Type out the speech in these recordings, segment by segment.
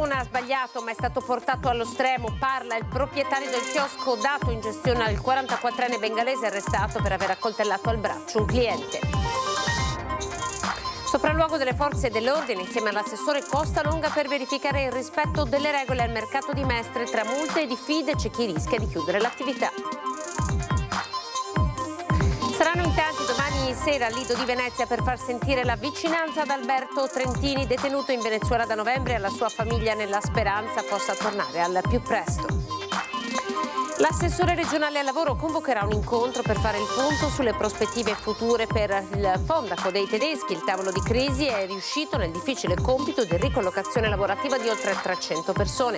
persona ha sbagliato ma è stato portato allo stremo, parla il proprietario del chiosco dato in gestione al 44enne bengalese arrestato per aver accoltellato al braccio un cliente. Sopralluogo delle forze dell'ordine insieme all'assessore Costalonga per verificare il rispetto delle regole al mercato di Mestre. Tra multe e diffide c'è chi rischia di chiudere l'attività. Saranno in tanti domani sera al Lido di Venezia per far sentire la vicinanza ad Alberto Trentini, detenuto in Venezuela da novembre, e alla sua famiglia nella speranza possa tornare al più presto. L'assessore regionale al lavoro convocherà un incontro per fare il punto sulle prospettive future per il Fondaco dei tedeschi. Il tavolo di crisi è riuscito nel difficile compito di ricollocazione lavorativa di oltre 300 persone.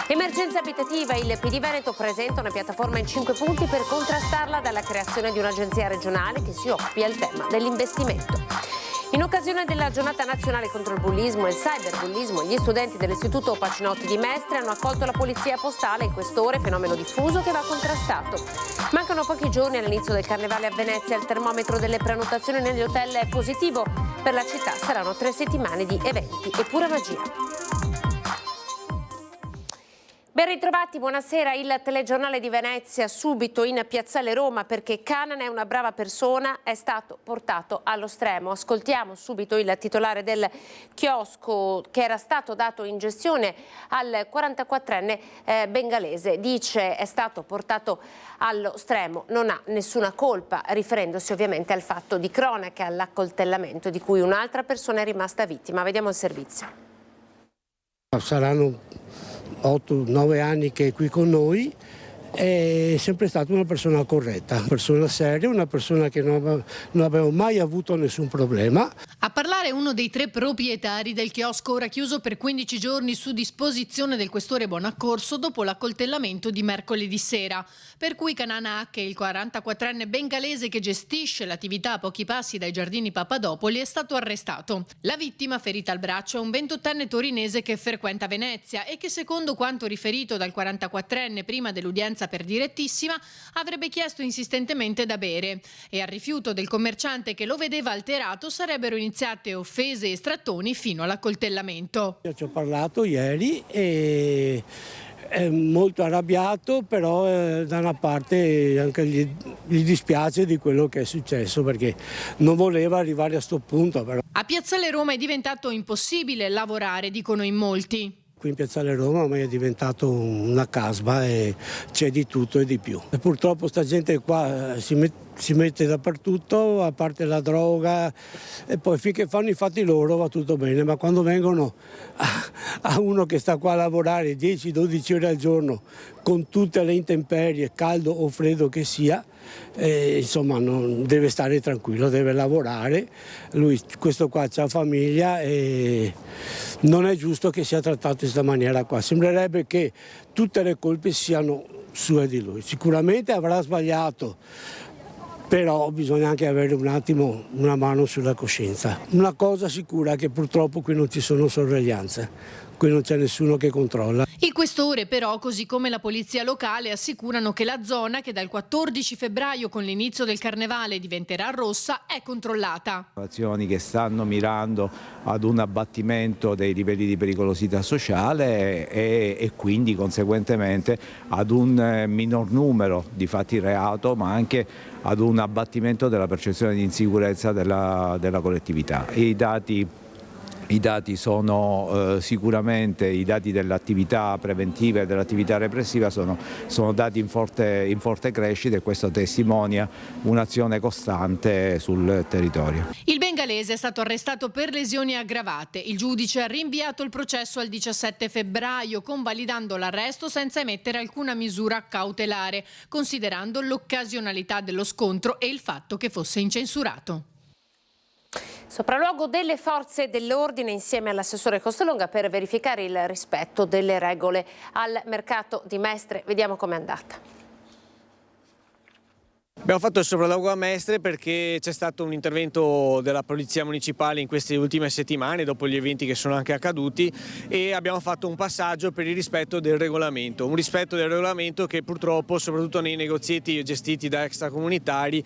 Emergenza abitativa, il PD Veneto presenta una piattaforma in 5 punti per contrastarla, dalla creazione di un'agenzia regionale che si occupi al tema dell'investimento. In occasione della giornata nazionale contro il bullismo e il cyberbullismo, gli studenti dell'Istituto Pacinotti di Mestre hanno accolto la polizia postale in quest'ore, fenomeno diffuso che va contrastato. Mancano pochi giorni all'inizio del carnevale a Venezia, il termometro delle prenotazioni negli hotel è positivo. Per la città saranno 3 settimane di eventi e pura magia. Ben ritrovati, buonasera. Il telegiornale di Venezia subito in Piazzale Roma perché Canaan è una brava persona, è stato portato allo stremo. Ascoltiamo subito il titolare del chiosco che era stato dato in gestione al 44enne bengalese. Dice è stato portato allo stremo, non ha nessuna colpa, riferendosi ovviamente al fatto di cronaca, all'accoltellamento di cui un'altra persona è rimasta vittima. Vediamo il servizio. Saranno 8-9 anni che è qui con noi, è sempre stata una persona corretta, una persona seria, una persona che non aveva mai avuto nessun problema. A parlare uno dei 3 proprietari del chiosco ora chiuso per 15 giorni su disposizione del questore Bonaccorso dopo l'accoltellamento di mercoledì sera, per cui Canaan H, il 44enne bengalese che gestisce l'attività a pochi passi dai giardini Papadopoli, è stato arrestato. La vittima, ferita al braccio, è un 28enne torinese che frequenta Venezia e che, secondo quanto riferito dal 44enne prima dell'udienza per direttissima, avrebbe chiesto insistentemente da bere e al rifiuto del commerciante che lo vedeva alterato sarebbero iniziate offese e strattoni fino all'accoltellamento. Io ci ho parlato ieri e è molto arrabbiato, però da una parte anche gli dispiace di quello che è successo perché non voleva arrivare a sto punto. Però. A Piazzale Roma è diventato impossibile lavorare, dicono in molti. Qui in Piazzale Roma ormai è diventato una casba e c'è di tutto e di più. E purtroppo sta gente qua si mette dappertutto, a parte la droga, e poi finché fanno i fatti loro va tutto bene, ma quando vengono a uno che sta qua a lavorare 10-12 ore al giorno con tutte le intemperie, caldo o freddo che sia, insomma non deve stare tranquillo, deve lavorare. Lui, questo qua c'ha famiglia e non è giusto che sia trattato in questa maniera qua. Sembrerebbe che tutte le colpe siano sue di lui. Sicuramente avrà sbagliato, però bisogna anche avere un attimo una mano sulla coscienza. Una cosa sicura è che purtroppo qui non ci sono sorveglianze. Qui non c'è nessuno che controlla. Il questore però, così come la polizia locale, assicurano che la zona, che dal 14 febbraio con l'inizio del carnevale diventerà rossa, è controllata. Azioni che stanno mirando ad un abbattimento dei livelli di pericolosità sociale e quindi conseguentemente ad un minor numero di fatti reato, ma anche ad un abbattimento della percezione di insicurezza della collettività. I dati sono sicuramente, i dati dell'attività preventiva e dell'attività repressiva sono dati in forte crescita, e questo testimonia un'azione costante sul territorio. Il bengalese è stato arrestato per lesioni aggravate. Il giudice ha rinviato il processo al 17 febbraio, convalidando l'arresto senza emettere alcuna misura cautelare, considerando l'occasionalità dello scontro e il fatto che fosse incensurato. Sopralluogo delle forze dell'ordine insieme all'assessore Costalonga per verificare il rispetto delle regole al mercato di Mestre. Vediamo com'è andata. Abbiamo fatto il sopralluogo a Mestre perché c'è stato un intervento della Polizia Municipale in queste ultime settimane dopo gli eventi che sono anche accaduti, e abbiamo fatto un passaggio per il rispetto del regolamento, un rispetto del regolamento che purtroppo soprattutto nei negozietti gestiti da extracomunitari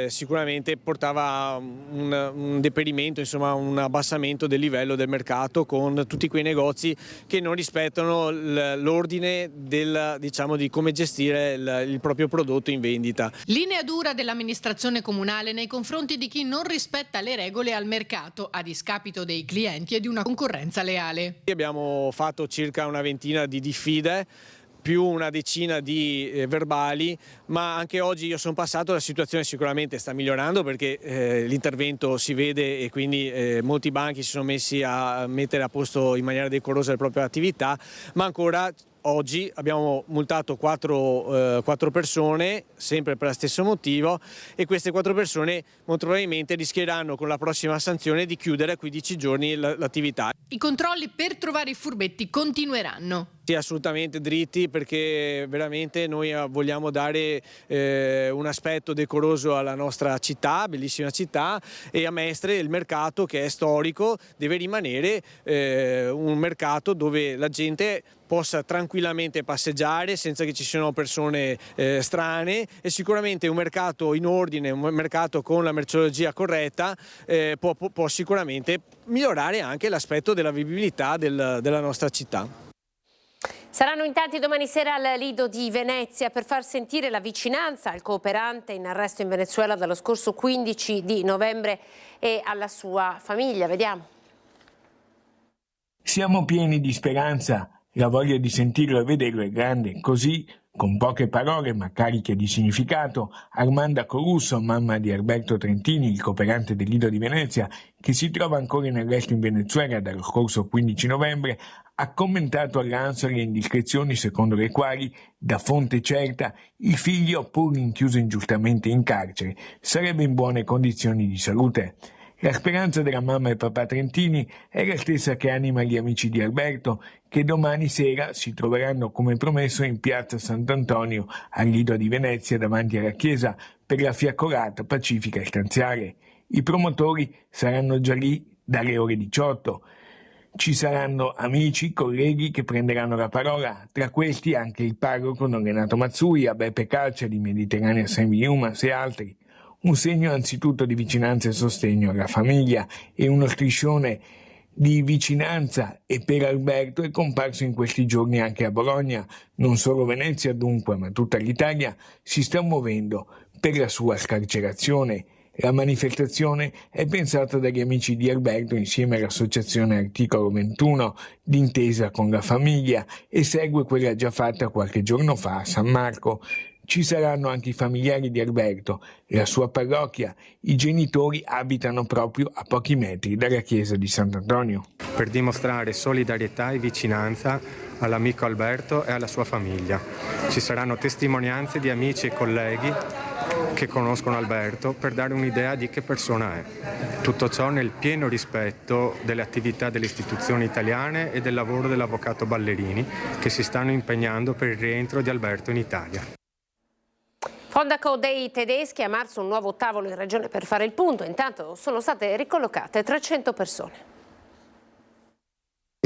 sicuramente portava un deperimento, insomma un abbassamento del livello del mercato, con tutti quei negozi che non rispettano l'ordine di come gestire il proprio prodotto in vendita. Linea dura dell'amministrazione comunale nei confronti di chi non rispetta le regole al mercato, a discapito dei clienti e di una concorrenza leale. Abbiamo fatto circa una ventina di diffide, più una decina di verbali, ma anche oggi io sono passato, la situazione sicuramente sta migliorando perché l'intervento si vede e quindi molti banchi si sono messi a mettere a posto in maniera decorosa le proprie attività, ma ancora oggi abbiamo multato 4 persone, sempre per lo stesso motivo, e queste 4 persone molto probabilmente rischieranno con la prossima sanzione di chiudere a 15 giorni l'attività. I controlli per trovare i furbetti continueranno. Sì, assolutamente dritti, perché veramente noi vogliamo dare un aspetto decoroso alla nostra città, bellissima città, e a Mestre il mercato, che è storico, deve rimanere un mercato dove la gente possa tranquillamente passeggiare senza che ci siano persone strane, e sicuramente un mercato in ordine, un mercato con la merceologia corretta può sicuramente migliorare anche l'aspetto della vivibilità della nostra città. Saranno in tanti domani sera al Lido di Venezia per far sentire la vicinanza al cooperante in arresto in Venezuela dallo scorso 15 di novembre e alla sua famiglia. Vediamo. Siamo pieni di speranza, la voglia di sentirlo e vederlo è grande, così, con poche parole ma cariche di significato, Armanda Corusso, mamma di Alberto Trentini, il cooperante del Lido di Venezia, che si trova ancora in arresto in Venezuela dallo scorso 15 novembre, ha commentato all'Ansor le indiscrezioni secondo le quali, da fonte certa, il figlio, pur rinchiuso ingiustamente in carcere, sarebbe in buone condizioni di salute. La speranza della mamma e papà Trentini è la stessa che anima gli amici di Alberto, che domani sera si troveranno come promesso in piazza Sant'Antonio al Lido di Venezia davanti alla chiesa per la fiaccolata pacifica e stanziale. I promotori saranno già lì dalle ore 18. Ci saranno amici, colleghi che prenderanno la parola, tra questi anche il parroco Don Renato Mazzui, a Beppe Calcia di Mediterranea Assembly Humans e altri. Un segno anzitutto di vicinanza e sostegno alla famiglia e uno striscione di vicinanza e per Alberto è comparso in questi giorni anche a Bologna. Non solo Venezia dunque, ma tutta l'Italia si sta muovendo per la sua scarcerazione. La manifestazione è pensata dagli amici di Alberto insieme all'associazione Articolo 21 d'intesa con la famiglia e segue quella già fatta qualche giorno fa a San Marco. Ci saranno anche i familiari di Alberto, la sua parrocchia. I genitori abitano proprio a pochi metri dalla chiesa di Sant'Antonio. Per dimostrare solidarietà e vicinanza all'amico Alberto e alla sua famiglia. Ci saranno testimonianze di amici e colleghi che conoscono Alberto per dare un'idea di che persona è. Tutto ciò nel pieno rispetto delle attività delle istituzioni italiane e del lavoro dell'avvocato Ballerini, che si stanno impegnando per il rientro di Alberto in Italia. Fondaco dei tedeschi, a marzo un nuovo tavolo in regione per fare il punto. Intanto sono state ricollocate 300 persone.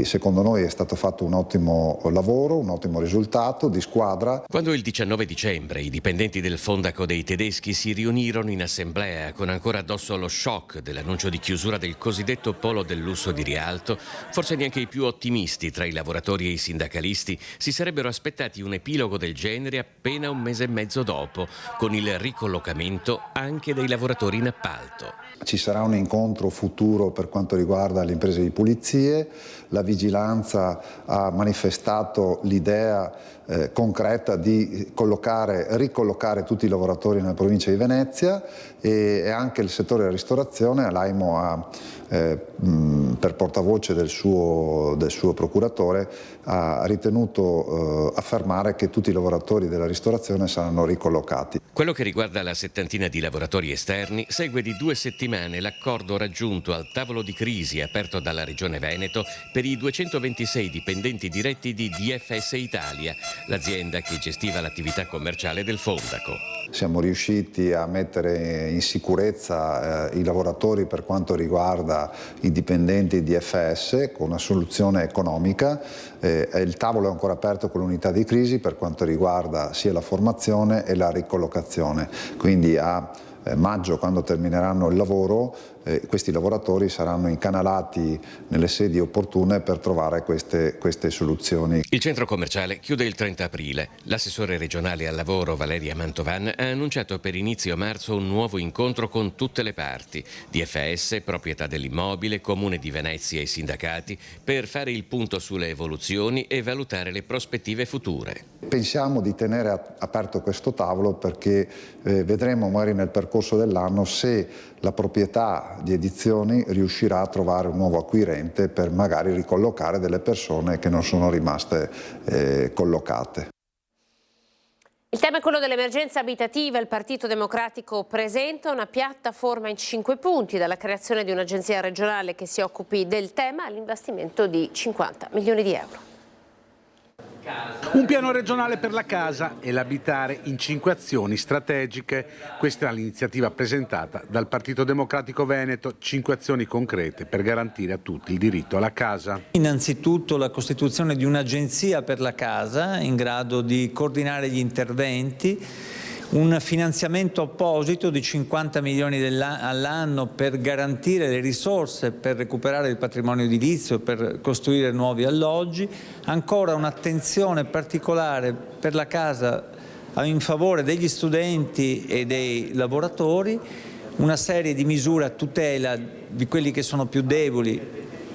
Secondo noi è stato fatto un ottimo lavoro, un ottimo risultato di squadra. Quando il 19 dicembre i dipendenti del Fondaco dei tedeschi si riunirono in assemblea con ancora addosso lo shock dell'annuncio di chiusura del cosiddetto polo del lusso di Rialto, forse neanche i più ottimisti tra i lavoratori e i sindacalisti si sarebbero aspettati un epilogo del genere appena un mese e mezzo dopo, con il ricollocamento anche dei lavoratori in appalto. Ci sarà un incontro futuro per quanto riguarda le imprese di pulizie. La Vigilanza ha manifestato l'idea concreta di ricollocare tutti i lavoratori nella provincia di Venezia e anche il settore della ristorazione. L'AIMO ha, per portavoce del suo procuratore, ha ritenuto affermare che tutti i lavoratori della ristorazione saranno ricollocati. Quello che riguarda la settantina di lavoratori esterni segue di 2 settimane l'accordo raggiunto al tavolo di crisi aperto dalla Regione Veneto per i 226 dipendenti diretti di DFS Italia, l'azienda che gestiva l'attività commerciale del Fondaco. Siamo riusciti a mettere in sicurezza i lavoratori per quanto riguarda i dipendenti di DFS con una soluzione economica. Il tavolo è ancora aperto con l'unità di crisi per quanto riguarda sia la formazione e la ricollocazione. Quindi a maggio, quando termineranno il lavoro, questi lavoratori saranno incanalati nelle sedi opportune per trovare queste soluzioni. Il centro commerciale chiude il 30 aprile. L'assessore regionale al lavoro Valeria Mantovan ha annunciato per inizio marzo un nuovo incontro con tutte le parti, DFS, proprietà dell'immobile, Comune di Venezia e sindacati, per fare il punto sulle evoluzioni e valutare le prospettive future. Pensiamo di tenere aperto questo tavolo perché vedremo magari nel percorso dell'anno se la proprietà di Edizioni riuscirà a trovare un nuovo acquirente per magari ricollocare delle persone che non sono rimaste collocate. Il tema è quello dell'emergenza abitativa. Il Partito Democratico presenta una piattaforma in 5 punti, dalla creazione di un'agenzia regionale che si occupi del tema all'investimento di 50 milioni di euro. Un piano regionale per la casa e l'abitare in 5 azioni strategiche. Questa è l'iniziativa presentata dal Partito Democratico Veneto, 5 azioni concrete per garantire a tutti il diritto alla casa. Innanzitutto la costituzione di un'agenzia per la casa in grado di coordinare gli interventi, un finanziamento apposito di 50 milioni all'anno per garantire le risorse per recuperare il patrimonio edilizio, per costruire nuovi alloggi, ancora un'attenzione particolare per la casa in favore degli studenti e dei lavoratori, una serie di misure a tutela di quelli che sono più deboli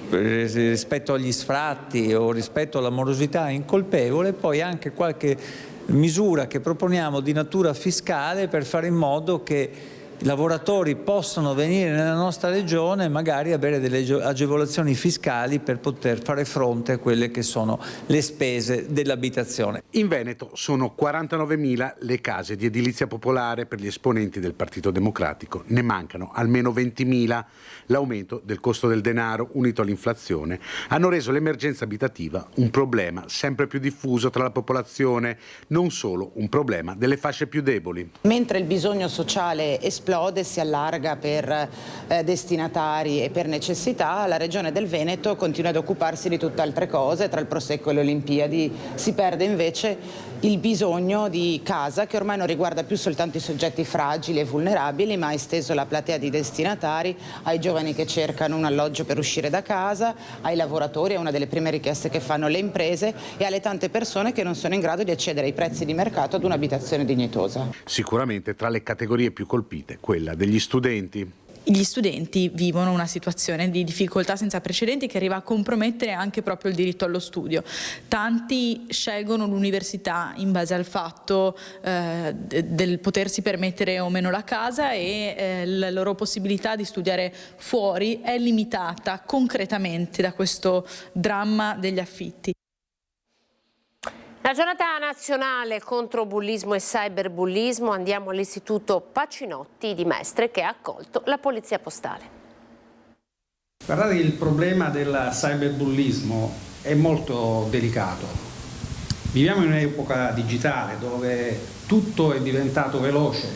rispetto agli sfratti o rispetto alla morosità incolpevole, poi anche qualche misura che proponiamo di natura fiscale per fare in modo che i lavoratori possano venire nella nostra regione e magari avere delle agevolazioni fiscali per poter fare fronte a quelle che sono le spese dell'abitazione. In Veneto sono 49.000 le case di edilizia popolare per gli esponenti del Partito Democratico, ne mancano almeno 20.000. L'aumento del costo del denaro unito all'inflazione hanno reso l'emergenza abitativa un problema sempre più diffuso tra la popolazione, non solo un problema delle fasce più deboli. Mentre il bisogno sociale esplode, si allarga per destinatari e per necessità, la Regione del Veneto continua ad occuparsi di tutt'altre cose. Tra il Prosecco e le Olimpiadi si perde invece il bisogno di casa, che ormai non riguarda più soltanto i soggetti fragili e vulnerabili, ma ha esteso la platea di destinatari ai giovani che cercano un alloggio per uscire da casa, ai lavoratori, è una delle prime richieste che fanno le imprese, e alle tante persone che non sono in grado di accedere ai prezzi di mercato ad un'abitazione dignitosa. Sicuramente tra le categorie più colpite quella degli studenti. Gli studenti vivono una situazione di difficoltà senza precedenti che arriva a compromettere anche proprio il diritto allo studio. Tanti scelgono l'università in base al fatto del potersi permettere o meno la casa, e la loro possibilità di studiare fuori è limitata concretamente da questo dramma degli affitti. La giornata nazionale contro bullismo e cyberbullismo. Andiamo all'Istituto Pacinotti di Mestre, che ha accolto la Polizia Postale. Guardate, il problema del cyberbullismo è molto delicato. Viviamo in un'epoca digitale dove tutto è diventato veloce,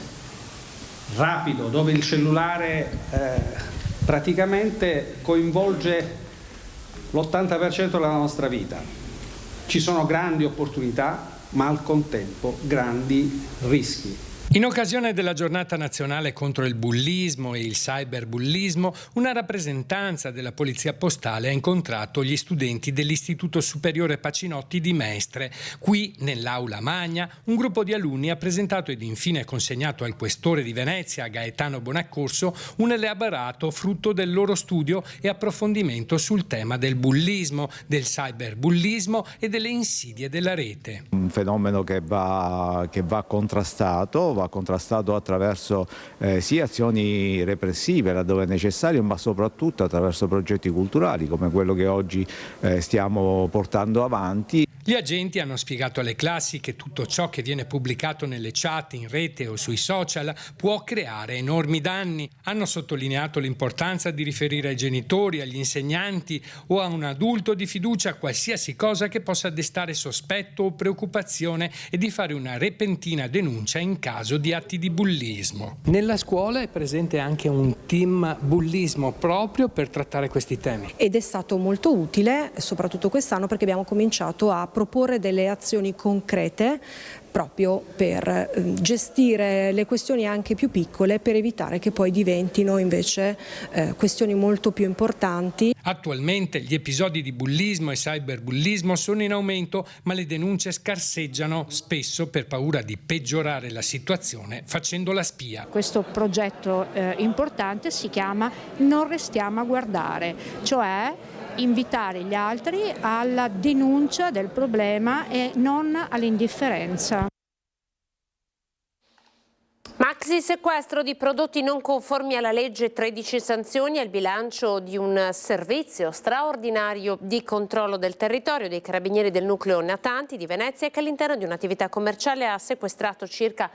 rapido, dove il cellulare praticamente coinvolge l'80% della nostra vita. Ci sono grandi opportunità, ma al contempo grandi rischi. In occasione della giornata nazionale contro il bullismo e il cyberbullismo, una rappresentanza della Polizia Postale ha incontrato gli studenti dell'Istituto Superiore Pacinotti di Mestre. Qui, nell'aula magna, un gruppo di alunni ha presentato ed infine consegnato al questore di Venezia, Gaetano Bonaccorso, un elaborato frutto del loro studio e approfondimento sul tema del bullismo, del cyberbullismo e delle insidie della rete. Un fenomeno che va contrastato attraverso sia azioni repressive laddove è necessario, ma soprattutto attraverso progetti culturali come quello che oggi stiamo portando avanti. Gli agenti hanno spiegato alle classi che tutto ciò che viene pubblicato nelle chat, in rete o sui social può creare enormi danni. Hanno sottolineato l'importanza di riferire ai genitori, agli insegnanti o a un adulto di fiducia qualsiasi cosa che possa destare sospetto o preoccupazione e di fare una repentina denuncia in caso di atti di bullismo. Nella scuola è presente anche un team bullismo proprio per trattare questi temi. Ed è stato molto utile, soprattutto quest'anno, perché abbiamo cominciato a proporre delle azioni concrete proprio per gestire le questioni anche più piccole, per evitare che poi diventino invece questioni molto più importanti. Attualmente gli episodi di bullismo e cyberbullismo sono in aumento, ma le denunce scarseggiano, spesso per paura di peggiorare la situazione facendo la spia. Questo progetto importante si chiama Non restiamo a guardare, cioè invitare gli altri alla denuncia del problema e non all'indifferenza. Maxi sequestro di prodotti non conformi alla legge, 13 sanzioni al bilancio di un servizio straordinario di controllo del territorio dei carabinieri del nucleo Natanti di Venezia, che all'interno di un'attività commerciale ha sequestrato circa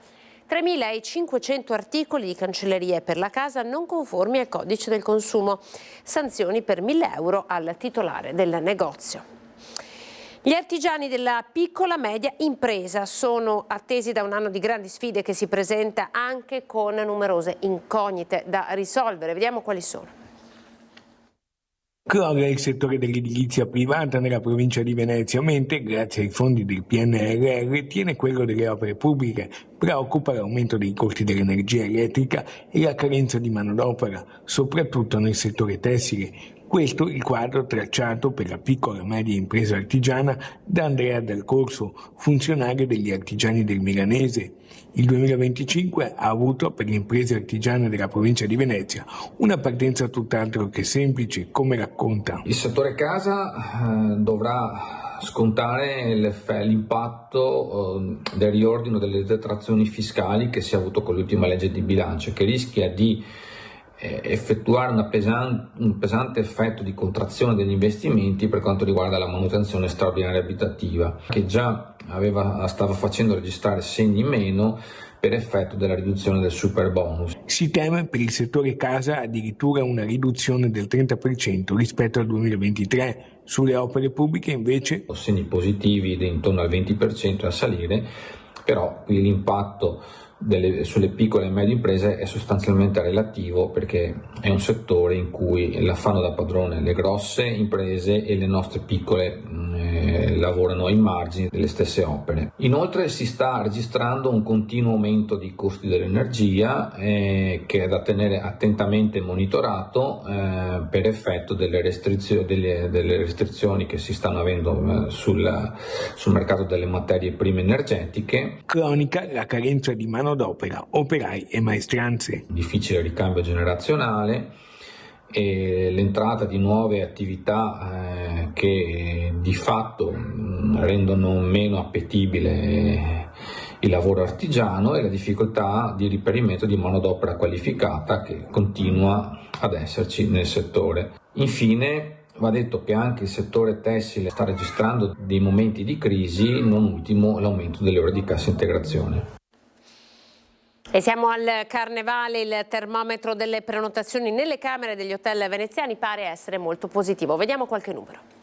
3.500 articoli di cancellerie per la casa non conformi al codice del consumo. Sanzioni per 1.000 euro al titolare del negozio. Gli artigiani della piccola media impresa sono attesi da un anno di grandi sfide che si presenta anche con numerose incognite da risolvere. Vediamo quali sono. Crolla il settore dell'edilizia privata nella provincia di Venezia, mentre grazie ai fondi del PNRR tiene quello delle opere pubbliche. Preoccupa l'aumento dei costi dell'energia elettrica e la carenza di manodopera, soprattutto nel settore tessile. Questo il quadro tracciato per la piccola e media impresa artigiana da Andrea Dal Corso, funzionario degli artigiani del Milanese. Il 2025 ha avuto per le imprese artigiane della provincia di Venezia una partenza tutt'altro che semplice, come racconta. Il settore casa dovrà scontare l'impatto del riordino delle detrazioni fiscali che si è avuto con l'ultima legge di bilancio, che rischia di effettuare un pesante effetto di contrazione degli investimenti per quanto riguarda la manutenzione straordinaria abitativa, che già stava facendo registrare segni meno per effetto della riduzione del superbonus. Si teme per il settore casa addirittura una riduzione del 30% rispetto al 2023. Sulle opere pubbliche invece segni positivi di intorno al 20% a salire, però qui l'impatto sulle piccole e medie imprese è sostanzialmente relativo, perché è un settore in cui la fanno da padrone le grosse imprese e le nostre piccole lavorano ai margini delle stesse opere. Inoltre si sta registrando un continuo aumento di costi dell'energia che è da tenere attentamente monitorato per effetto delle restrizioni che si stanno avendo sul mercato delle materie prime energetiche. Cronica la carenza di manodopera, operai e maestranze. Difficile ricambio generazionale e l'entrata di nuove attività che di fatto rendono meno appetibile il lavoro artigiano e la difficoltà di reperimento di manodopera qualificata che continua ad esserci nel settore. Infine va detto che anche il settore tessile sta registrando dei momenti di crisi, non ultimo l'aumento delle ore di cassa integrazione. E siamo al Carnevale, il termometro delle prenotazioni nelle camere degli hotel veneziani pare essere molto positivo. Vediamo qualche numero.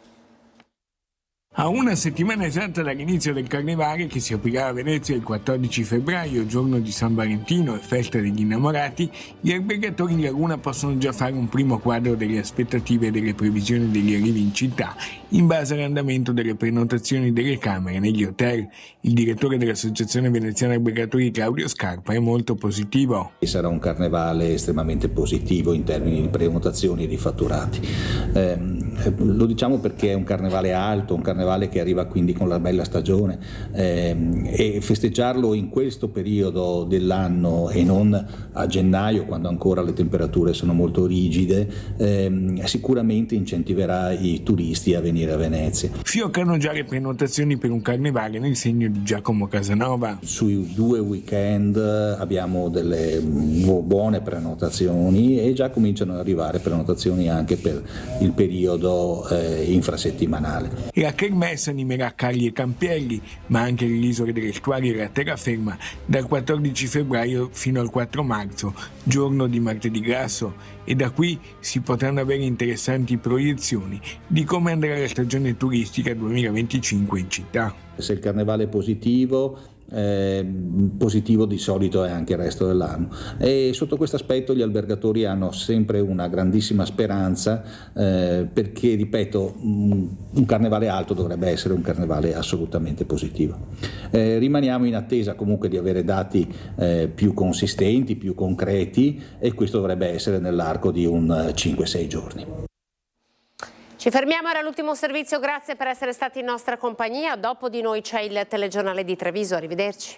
A una settimana esatta dall'inizio del Carnevale, che si aprirà a Venezia il 14 febbraio, giorno di San Valentino e festa degli innamorati, gli albergatori in laguna possono già fare un primo quadro delle aspettative e delle previsioni degli arrivi in città, in base all'andamento delle prenotazioni delle camere negli hotel. Il direttore dell'Associazione Veneziana Albergatori, Claudio Scarpa, è molto positivo. Sarà un carnevale estremamente positivo in termini di prenotazioni e di fatturati. Lo diciamo perché è un carnevale alto, un carnevale che arriva quindi con la bella stagione, e festeggiarlo in questo periodo dell'anno e non a gennaio, quando ancora le temperature sono molto rigide, sicuramente incentiverà i turisti a venire a Venezia. Fioccano già le prenotazioni per un carnevale nel segno di Giacomo Casanova. Sui 2 weekend abbiamo delle buone prenotazioni e già cominciano ad arrivare prenotazioni anche per il periodo periodo infrasettimanale. La kermesse animerà Cagli e Campielli, ma anche le isole dell'estuario e la terraferma, dal 14 febbraio fino al 4 marzo, giorno di Martedì Grasso, e da qui si potranno avere interessanti proiezioni di come andrà la stagione turistica 2025 in città. Se il carnevale è positivo di solito è anche il resto dell'anno, e sotto questo aspetto gli albergatori hanno sempre una grandissima speranza, perché, ripeto, un carnevale alto dovrebbe essere un carnevale assolutamente positivo. Rimaniamo in attesa comunque di avere dati più consistenti, più concreti, e questo dovrebbe essere nell'arco di un 5-6 giorni. Ci fermiamo, era l'ultimo servizio, grazie per essere stati in nostra compagnia. Dopo di noi c'è il telegiornale di Treviso, arrivederci.